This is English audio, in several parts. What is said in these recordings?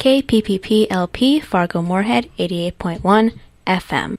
KPPP-LP Fargo Moorhead 88.1 FM.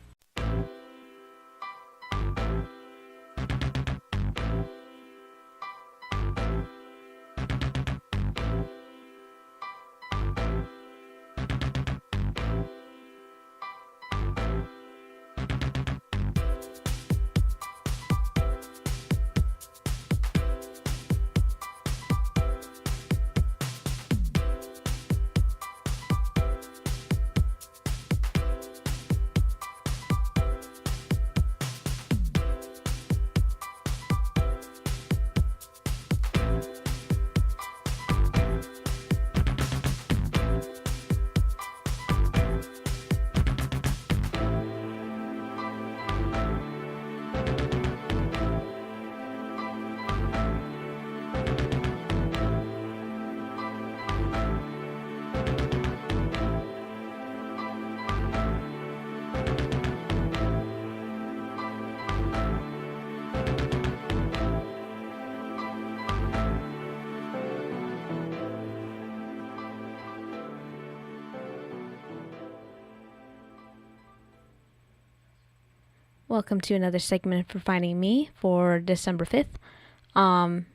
Welcome to another segment for Finding Me for December 5th.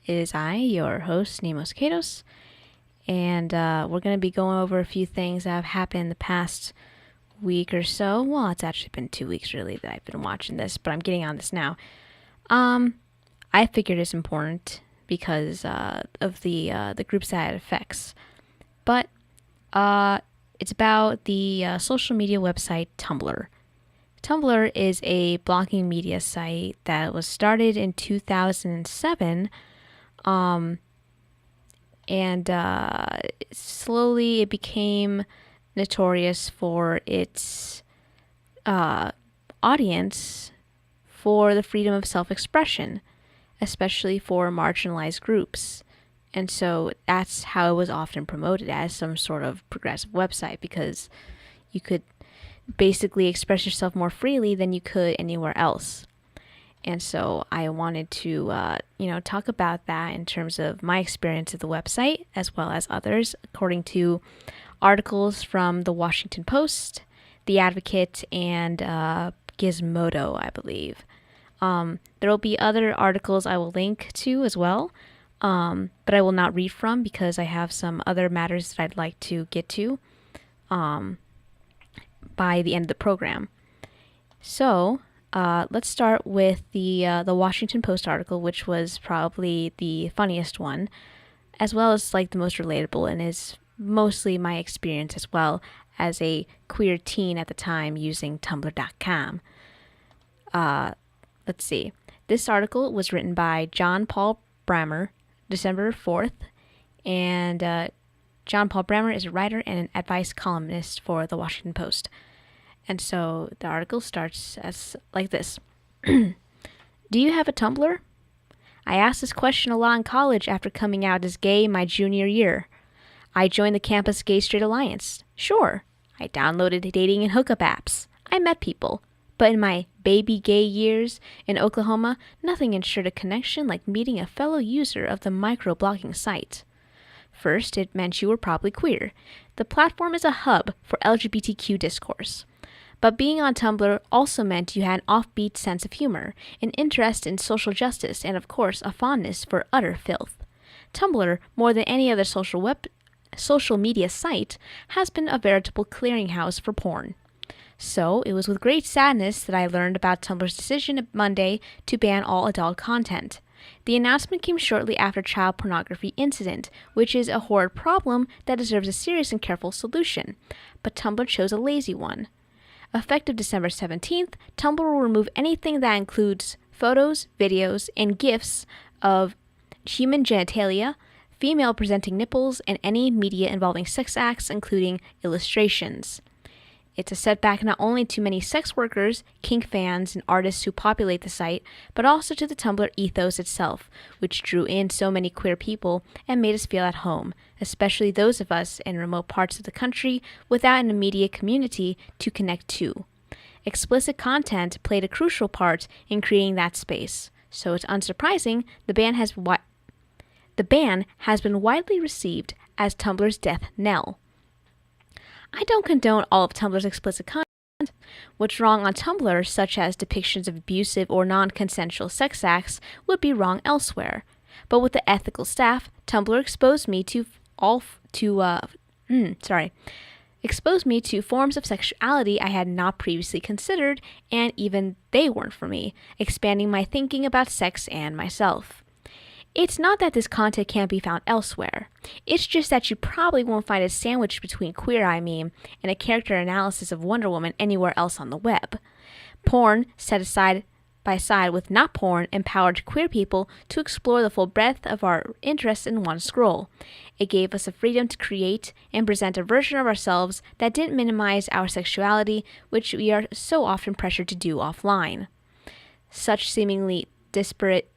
It is I, your host, Nemos Katos, and we're going to be going over a few things that have happened in the past week or so. Well, it's actually been 2 weeks, really, that I've been watching this, but I'm getting on this now. I figured it's important because of the groups that it affects. But it's about the social media website Tumblr. Tumblr is a blogging media site that was started in 2007, and slowly it became notorious for its audience for the freedom of self-expression, especially for marginalized groups. And so that's how it was often promoted, as some sort of progressive website, because you could basically express yourself more freely than you could anywhere else. And so I wanted to talk about that in terms of my experience of the website, as well as others, according to articles from the Washington Post, The Advocate, and Gizmodo, I believe. There will be other articles I will link to as well, but I will not read from because I have some other matters that I'd like to get to by the end of the program. So let's start with the Washington Post article, which was probably the funniest one, as well as like the most relatable, and is mostly my experience as well as a queer teen at the time using Tumblr.com. Let's see. This article was written by John Paul Brammer, December 4th, and John Paul Brammer is a writer and an advice columnist for the Washington Post. And so the article starts as like this. Do you have a Tumblr? I asked this question a lot in college after coming out as gay my junior year. I joined the campus Gay Straight Alliance. Sure. I downloaded dating and hookup apps. I met people. But in my baby gay years in Oklahoma, nothing ensured a connection like meeting a fellow user of the microblogging site. First, it meant you were probably queer. The platform is a hub for LGBTQ discourse. But being on Tumblr also meant you had an offbeat sense of humor, an interest in social justice, and of course, a fondness for utter filth. Tumblr, more than any other social media site, has been a veritable clearinghouse for porn. So, it was with great sadness that I learned about Tumblr's decision Monday to ban all adult content. The announcement came shortly after a child pornography incident, which is a horrid problem that deserves a serious and careful solution. But Tumblr chose a lazy one. Effective December 17th, Tumblr will remove anything that includes photos, videos, and GIFs of human genitalia, female-presenting nipples, and any media involving sex acts, including illustrations. It's a setback not only to many sex workers, kink fans, and artists who populate the site, but also to the Tumblr ethos itself, which drew in so many queer people and made us feel at home, especially those of us in remote parts of the country without an immediate community to connect to. Explicit content played a crucial part in creating that space, so it's unsurprising the ban has been widely received as Tumblr's death knell. I don't condone all of Tumblr's explicit content. What's wrong on Tumblr, such as depictions of abusive or non-consensual sex acts, would be wrong elsewhere. But with the ethical staff, Tumblr exposed me to exposed me to forms of sexuality I had not previously considered, and even they weren't for me, expanding my thinking about sex and myself. It's not that this content can't be found elsewhere. It's just that you probably won't find a sandwich between Queer Eye meme and a character analysis of Wonder Woman anywhere else on the web. Porn, set aside by side with not porn, empowered queer people to explore the full breadth of our interests in one scroll. It gave us the freedom to create and present a version of ourselves that didn't minimize our sexuality, which we are so often pressured to do offline. Such seemingly disparate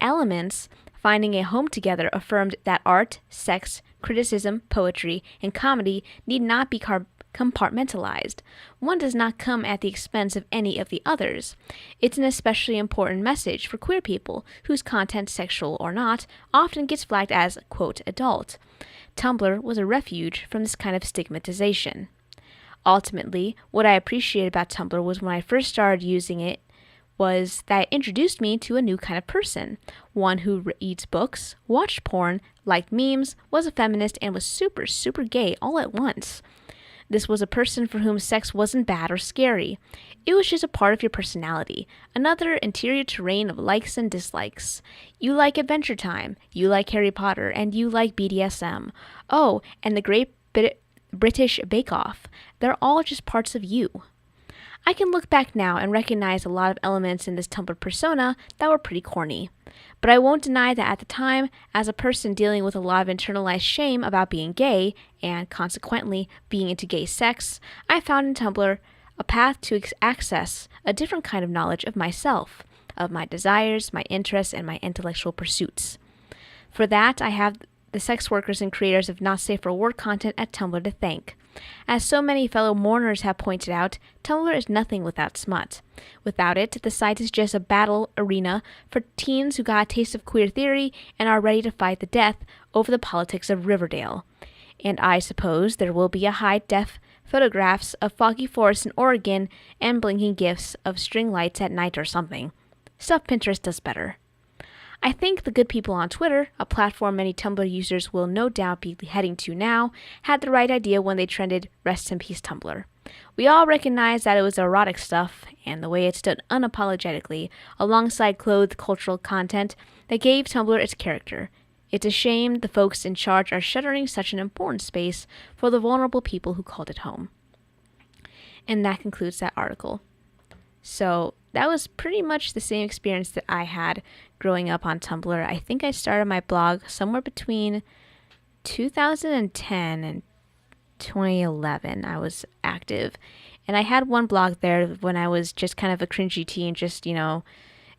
elements finding a home together affirmed that art, sex, criticism, poetry, and comedy need not be compartmentalized. One does not come at the expense of any of the others. It's an especially important message for queer people, whose content, sexual or not, often gets flagged as, quote, adult. Tumblr was a refuge from this kind of stigmatization. Ultimately, what I appreciated about Tumblr was when I first started using it was that it introduced me to a new kind of person, one who reads books, watched porn, liked memes, was a feminist, and was super, super gay all at once. This was a person for whom sex wasn't bad or scary. It was just a part of your personality, another interior terrain of likes and dislikes. You like Adventure Time, you like Harry Potter, and you like BDSM. Oh, and the Great British Bake Off. They're all just parts of you. I can look back now and recognize a lot of elements in this Tumblr persona that were pretty corny. But I won't deny that at the time, as a person dealing with a lot of internalized shame about being gay, and consequently being into gay sex, I found in Tumblr a path to access a different kind of knowledge of myself, of my desires, my interests, and my intellectual pursuits. For that, I have the sex workers and creators of not safe for work content at Tumblr to thank. As so many fellow mourners have pointed out, Tumblr is nothing without smut. Without it, the site is just a battle arena for teens who got a taste of queer theory and are ready to fight the death over the politics of Riverdale. And I suppose there will be a high-def photographs of foggy forests in Oregon and blinking gifs of string lights at night or something. Stuff Pinterest does better. I think the good people on Twitter, a platform many Tumblr users will no doubt be heading to now, had the right idea when they trended Rest in Peace Tumblr. We all recognize that it was erotic stuff, and the way it stood unapologetically, alongside clothed cultural content, that gave Tumblr its character. It's a shame the folks in charge are shuttering such an important space for the vulnerable people who called it home. And that concludes that article. So that was pretty much the same experience that I had growing up on Tumblr. I think I started my blog somewhere between 2010 and 2011. I was active. And I had one blog there when I was just kind of a cringy teen, just,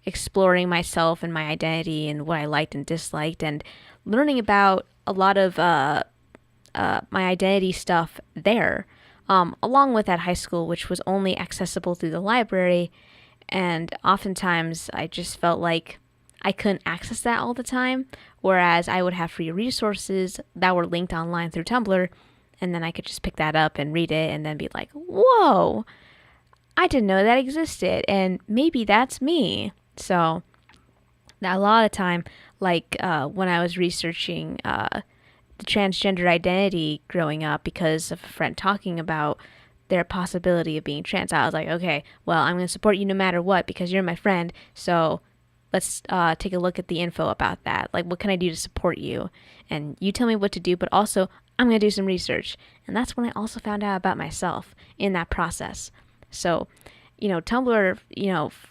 exploring myself and my identity and what I liked and disliked, and learning about a lot of my identity stuff there, along with at high school, which was only accessible through the library. And oftentimes I just felt like I couldn't access that all the time, whereas I would have free resources that were linked online through Tumblr, and then I could just pick that up and read it and then be like, whoa, I didn't know that existed, and maybe that's me. So a lot of time, like when I was researching the transgender identity growing up because of a friend talking about their possibility of being trans, I was like, okay, well, I'm going to support you no matter what because you're my friend, so let's take a look at the info about that. Like, what can I do to support you? And you tell me what to do, but also I'm going to do some research. And that's when I also found out about myself in that process. So, Tumblr,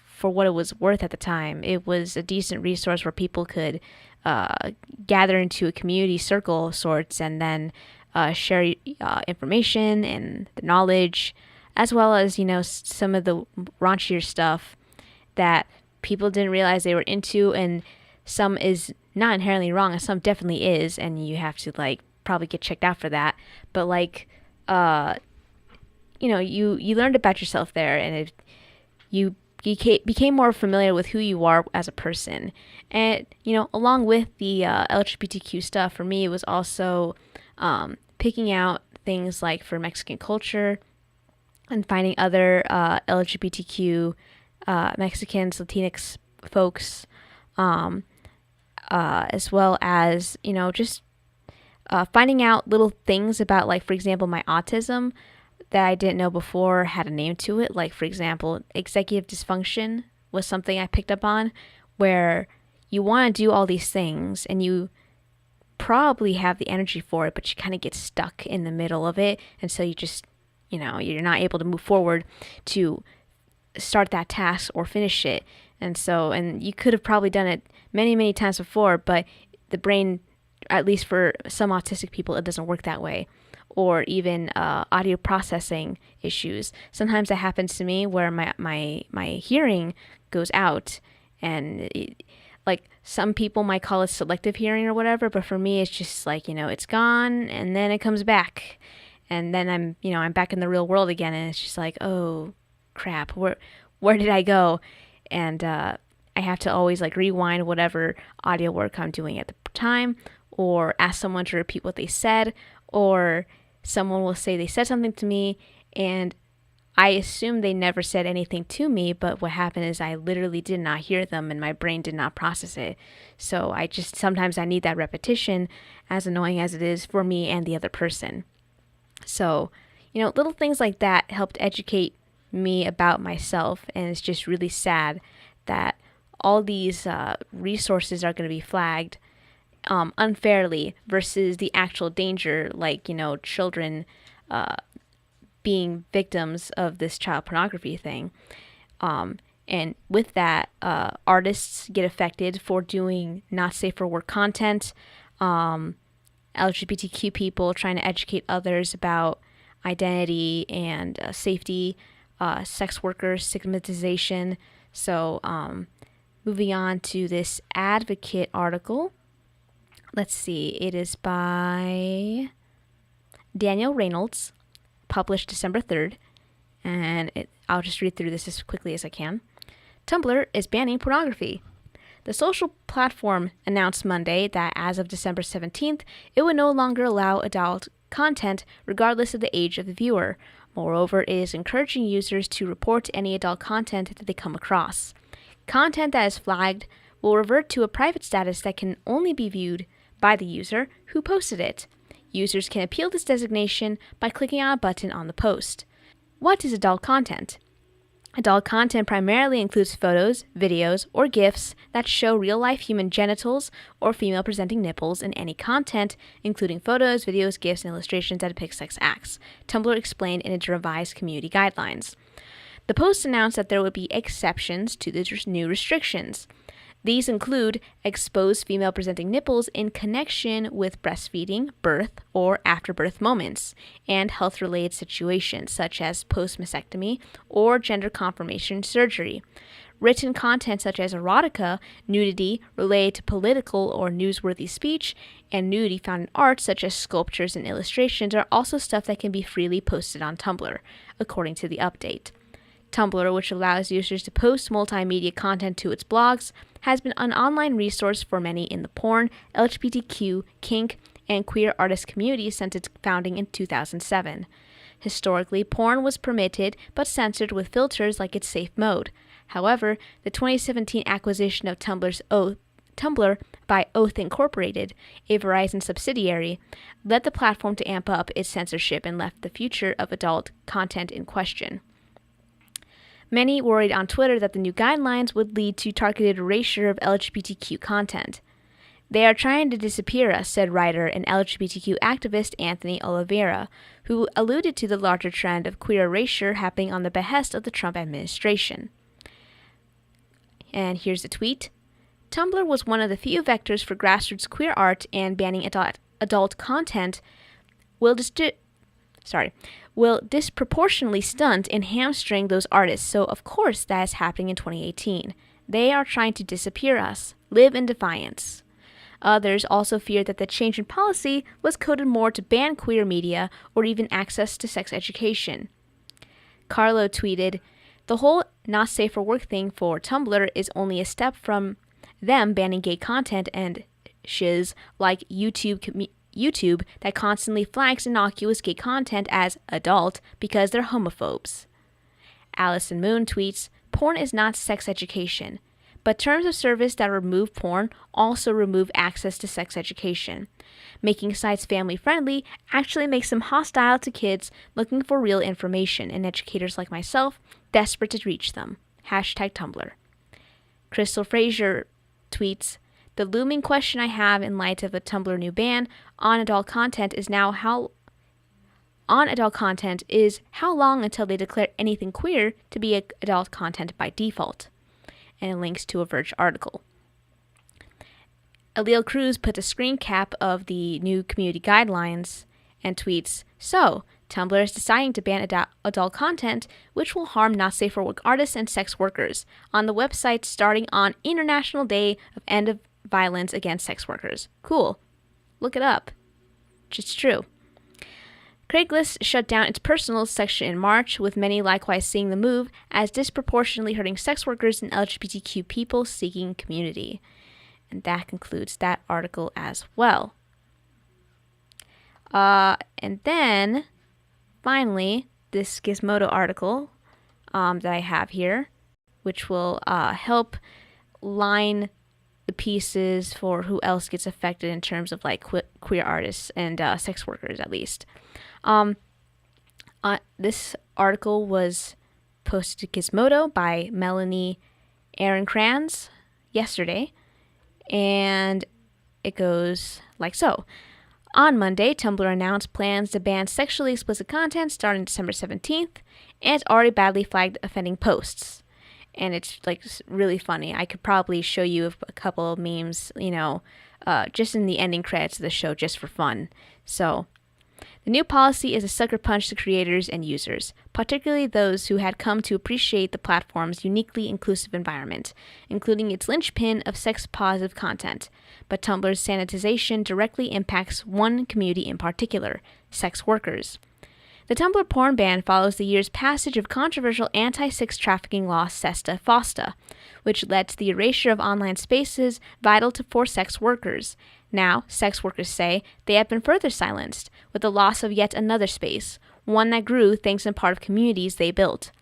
for what it was worth at the time, it was a decent resource where people could gather into a community circle of sorts and then share information and the knowledge, as well as, some of the raunchier stuff that people didn't realize they were into, and some is not inherently wrong and some definitely is, and you have to probably get checked out for that. But you learned about yourself there, and you became more familiar with who you are as a person. And along with the LGBTQ stuff, for me it was also picking out things like for Mexican culture and finding other LGBTQ Mexicans, Latinx folks, as well as, just finding out little things about, like, for example, my autism that I didn't know before had a name to it. Like, for example, executive dysfunction was something I picked up on, where you want to do all these things and you probably have the energy for it, but you kind of get stuck in the middle of it. And so you just, you're not able to move forward to start that task or finish it. And you could have probably done it many, many times before, but the brain, at least for some autistic people, it doesn't work that way. Or even audio processing issues. Sometimes that happens to me where my hearing goes out, and like some people might call it selective hearing or whatever, but for me it's just like, it's gone and then it comes back, and then I'm back in the real world again, and it's just like, oh crap, where did I go? And I have to always like rewind whatever audio work I'm doing at the time, or ask someone to repeat what they said, or someone will say they said something to me and I assume they never said anything to me, but what happened is I literally did not hear them and my brain did not process it. So sometimes I need that repetition, as annoying as it is for me and the other person. So, little things like that helped educate me about myself, and it's just really sad that all these resources are going to be flagged unfairly versus the actual danger, like, children being victims of this child pornography thing. And with that, artists get affected for doing not safe for work content, LGBTQ people trying to educate others about identity and safety, sex workers, stigmatization. So moving on to this Advocate article. Let's see, it is by Daniel Reynolds, published December 3rd, and I'll just read through this as quickly as I can. Tumblr is banning pornography. The social platform announced Monday that as of December 17th, it would no longer allow adult content regardless of the age of the viewer. Moreover, it is encouraging users to report any adult content that they come across. Content that is flagged will revert to a private status that can only be viewed by the user who posted it. Users can appeal this designation by clicking on a button on the post. What is adult content? Adult content primarily includes photos, videos, or GIFs that show real-life human genitals or female-presenting nipples, and any content, including photos, videos, GIFs, and illustrations that depict sex acts, Tumblr explained in its revised community guidelines. The post announced that there would be exceptions to the new restrictions. These include exposed female-presenting nipples in connection with breastfeeding, birth, or after-birth moments, and health-related situations such as post-mastectomy or gender confirmation surgery. Written content such as erotica, nudity related to political or newsworthy speech, and nudity found in art such as sculptures and illustrations are also stuff that can be freely posted on Tumblr, according to the update. Tumblr, which allows users to post multimedia content to its blogs, has been an online resource for many in the porn, LGBTQ, kink, and queer artist communities since its founding in 2007. Historically, porn was permitted but censored with filters like its safe mode. However, the 2017 acquisition of Tumblr by Oath Incorporated, a Verizon subsidiary, led the platform to amp up its censorship and left the future of adult content in question. Many worried on Twitter that the new guidelines would lead to targeted erasure of LGBTQ content. They are trying to disappear us, said writer and LGBTQ activist Anthony Oliveira, who alluded to the larger trend of queer erasure happening on the behest of the Trump administration. And here's a tweet. Tumblr was one of the few vectors for grassroots queer art, and banning adult content will disproportionately stunt and hamstring those artists, so of course that is happening in 2018. They are trying to disappear us. Live in defiance. Others also feared that the change in policy was coded more to ban queer media or even access to sex education. Carlo tweeted, "The whole not safe for work thing for Tumblr is only a step from them banning gay content and shiz like YouTube YouTube that constantly flags innocuous gay content as adult because they're homophobes. Allison Moon tweets, "Porn is not sex education, but terms of service that remove porn also remove access to sex education. Making sites family-friendly actually makes them hostile to kids looking for real information and educators like myself desperate to reach them. #Tumblr." Crystal Frazier tweets, "The looming question I have in light of a Tumblr new ban on adult content is how long until they declare anything queer to be adult content by default." And it links to a Verge article. Alil Cruz put a screen cap of the new community guidelines and tweets, "So, Tumblr is deciding to ban adult content, which will harm not safe for work artists and sex workers, on the website starting on International Day of End of Violence Against Sex Workers." Cool. Look it up. It's true. Craigslist shut down its personals section in March, with many likewise seeing the move as disproportionately hurting sex workers and LGBTQ people seeking community. And that concludes that article as well. And then, finally, this Gizmodo article that I have here, which will help line the pieces for who else gets affected in terms of like queer artists and sex workers, at least. This article was posted to Gizmodo by Melanie Aaron-Kranz yesterday, and it goes like so. On Monday, Tumblr announced plans to ban sexually explicit content starting December 17th, and it's already badly flagged offending posts. And it's like really funny. I could probably show you a couple of memes, just in the ending credits of the show just for fun. So, the new policy is a sucker punch to creators and users, particularly those who had come to appreciate the platform's uniquely inclusive environment, including its linchpin of sex-positive content. But Tumblr's sanitization directly impacts one community in particular: sex workers. The Tumblr porn ban follows the year's passage of controversial anti-sex trafficking law SESTA-FOSTA, which led to the erasure of online spaces vital for sex workers. Now, sex workers say they have been further silenced, with the loss of yet another space, one that grew thanks in part of communities they built.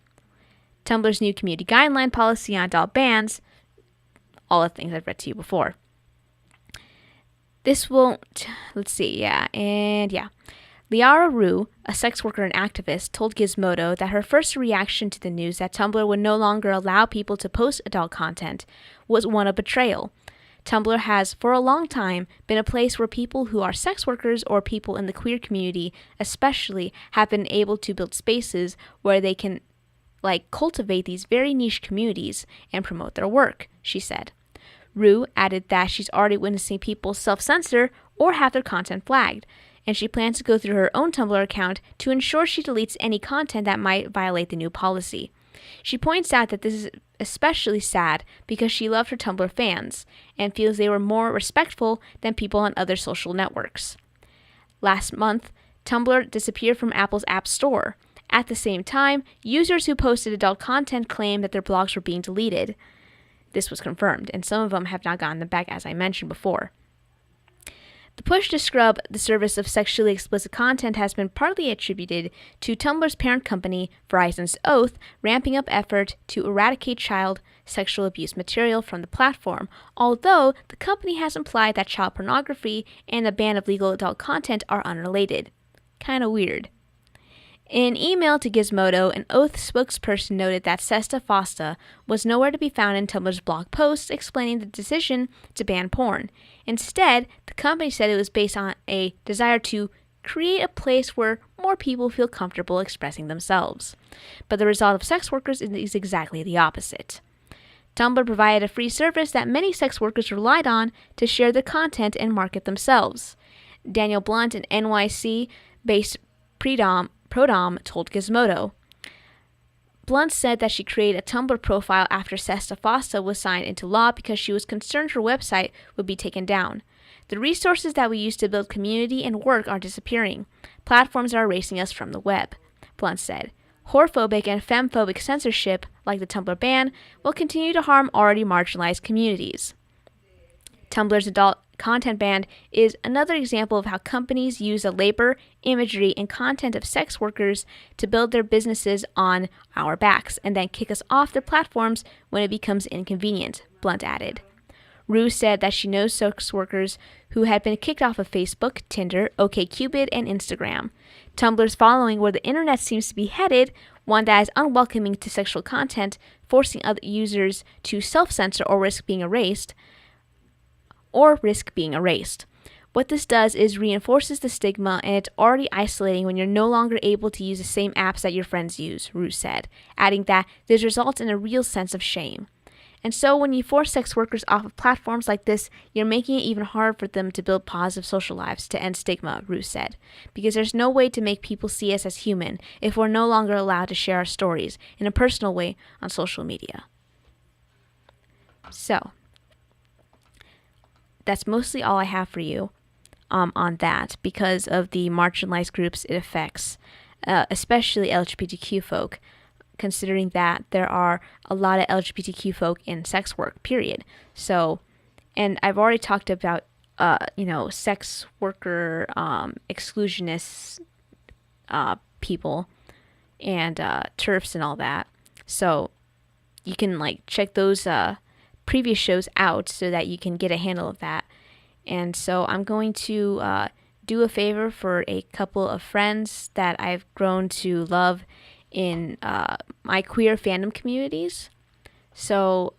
Tumblr's new community guideline policy on adult bans, all the things I've read to you before. This won't, Liara Rue, a sex worker and activist, told Gizmodo that her first reaction to the news that Tumblr would no longer allow people to post adult content was one of betrayal. Tumblr has, for a long time, been a place where people who are sex workers or people in the queer community especially have been able to build spaces where they can, cultivate these very niche communities and promote their work, she said. Rue added that she's already witnessing people self-censor or have their content flagged, and she plans to go through her own Tumblr account to ensure she deletes any content that might violate the new policy. She points out that this is especially sad because she loved her Tumblr fans and feels they were more respectful than people on other social networks. Last month, Tumblr disappeared from Apple's App Store. At the same time, users who posted adult content claimed that their blogs were being deleted. This was confirmed, and some of them have not gotten them back, as I mentioned before. The push to scrub the service of sexually explicit content has been partly attributed to Tumblr's parent company, Verizon's Oath, ramping up effort to eradicate child sexual abuse material from the platform, although the company has implied that child pornography and the ban of legal adult content are unrelated. Kinda weird. In an email to Gizmodo, an Oath spokesperson noted that SESTA-FOSTA was nowhere to be found in Tumblr's blog posts explaining the decision to ban porn. Instead, the company said it was based on a desire to create a place where more people feel comfortable expressing themselves. But the result of sex workers is exactly the opposite. Tumblr provided a free service that many sex workers relied on to share their content and market themselves. Daniel Blunt, an NYC-based Prodom told Gizmodo. Blunt said that she created a Tumblr profile after SESTA-FOSTA was signed into law because she was concerned her website would be taken down. The resources that we use to build community and work are disappearing. Platforms are erasing us from the web, Blunt said. Whorephobic and femphobic censorship, like the Tumblr ban, will continue to harm already marginalized communities. Tumblr's adult content ban is another example of how companies use the labor, imagery, and content of sex workers to build their businesses on our backs and then kick us off their platforms when it becomes inconvenient, Blunt added. Rue said that she knows sex workers who had been kicked off of Facebook, Tinder, OkCupid, and Instagram. Tumblr's following where the internet seems to be headed, one that is unwelcoming to sexual content, forcing other users to self-censor or risk being erased. What this does is reinforces the stigma, and it's already isolating when you're no longer able to use the same apps that your friends use, Rue said, adding that this results in a real sense of shame. And so when you force sex workers off of platforms like this, you're making it even harder for them to build positive social lives to end stigma, Rue said, because there's no way to make people see us as human if we're no longer allowed to share our stories in a personal way on social media. So, that's mostly all I have for you on that because of the marginalized groups it affects, especially LGBTQ folk, considering that there are a lot of LGBTQ folk in sex work, period. So, and I've already talked about, sex worker exclusionists people and TERFs and all that. So you can check those previous shows out so that you can get a handle of that. And so I'm going to do a favor for a couple of friends that I've grown to love in my queer fandom communities. So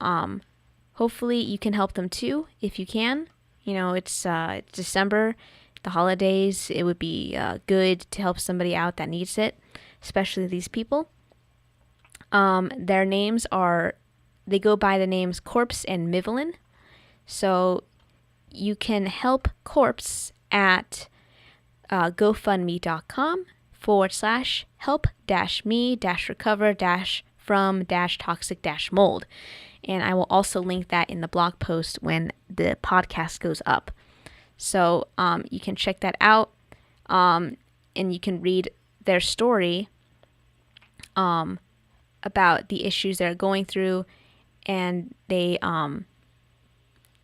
hopefully you can help them too if you can. It's December, the holidays. It would be good to help somebody out that needs it, especially these people. Their names they go by the names Corpse and Mivelin. So you can help Corpse at gofundme.com/help-me-recover-from-toxic-mold. And I will also link that in the blog post when the podcast goes up. So you can check that out, and you can read their story about the issues they're going through, and they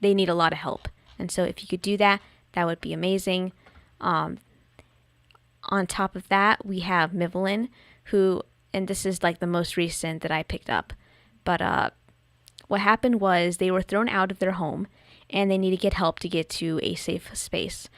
need a lot of help. And so if you could do that, that would be amazing. On top of that, we have Mivelin, who, and this is the most recent that I picked up, but what happened was they were thrown out of their home, and they need to get help to get to a safe space.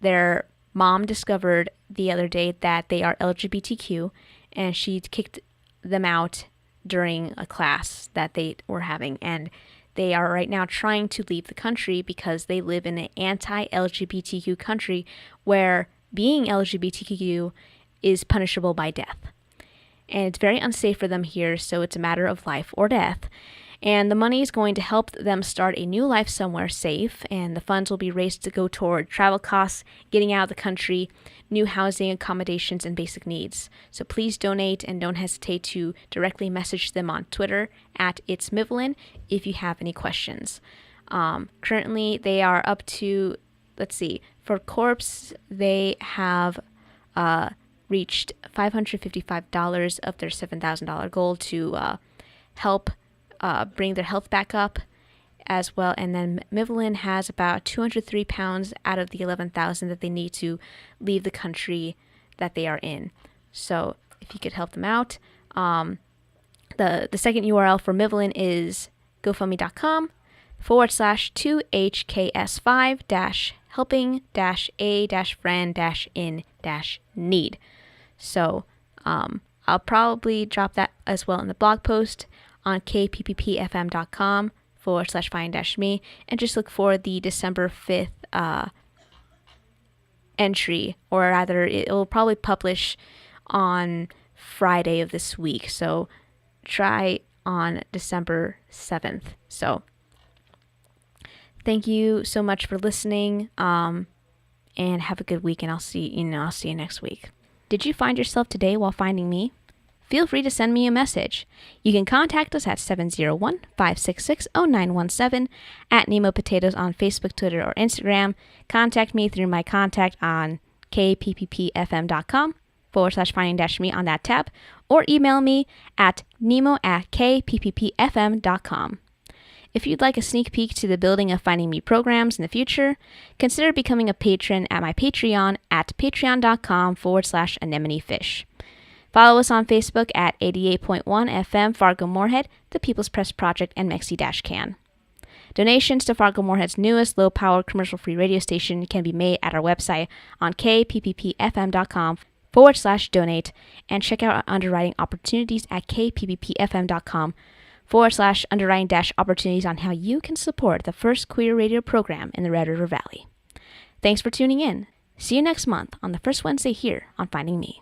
Their mom discovered the other day that they are LGBTQ, and she kicked them out during a class that they were having, and they are right now trying to leave the country because they live in an anti-LGBTQ country where being LGBTQ is punishable by death. And it's very unsafe for them here, so it's a matter of life or death. And the money is going to help them start a new life somewhere safe, and the funds will be raised to go toward travel costs, getting out of the country, new housing, accommodations, and basic needs. So please donate, and don't hesitate to directly message them on Twitter at @itsmivelin if you have any questions. Currently, they are up to, for Corpse, they have reached $555 of their $7,000 goal to help bring their health back up as well. And then Mivelin has about 203 pounds out of the 11,000 that they need to leave the country that they are in. So if you could help them out, the second URL for Mivelin is gofundme.com/2HKS5-helping-a-friend-in-need. So I'll probably drop that as well in the blog post on kpppfm.com/find-me, and just look for the December 5th entry, or rather it will probably publish on Friday of this week, so try on December 7th. So thank you so much for listening, and have a good week, and I'll see you next week. Did you find yourself today while finding me? Feel free to send me a message. You can contact us at 701-566-0917, at Nemo Potatoes on Facebook, Twitter, or Instagram. Contact me through my contact on kpppfm.com/finding-me on that tab, or email me at nemo@kpppfm.com. If you'd like a sneak peek to the building of Finding Me programs in the future, consider becoming a patron at my Patreon at patreon.com/anemonefish. Follow us on Facebook at 88.1 FM Fargo Moorhead, the People's Press Project, and Mexi-Can. Donations to Fargo Moorhead's newest low-powered commercial-free radio station can be made at our website on kpppfm.com/donate, and check out our underwriting opportunities at kpppfm.com/underwriting-opportunities on how you can support the first queer radio program in the Red River Valley. Thanks for tuning in. See you next month on the first Wednesday here on Finding Me.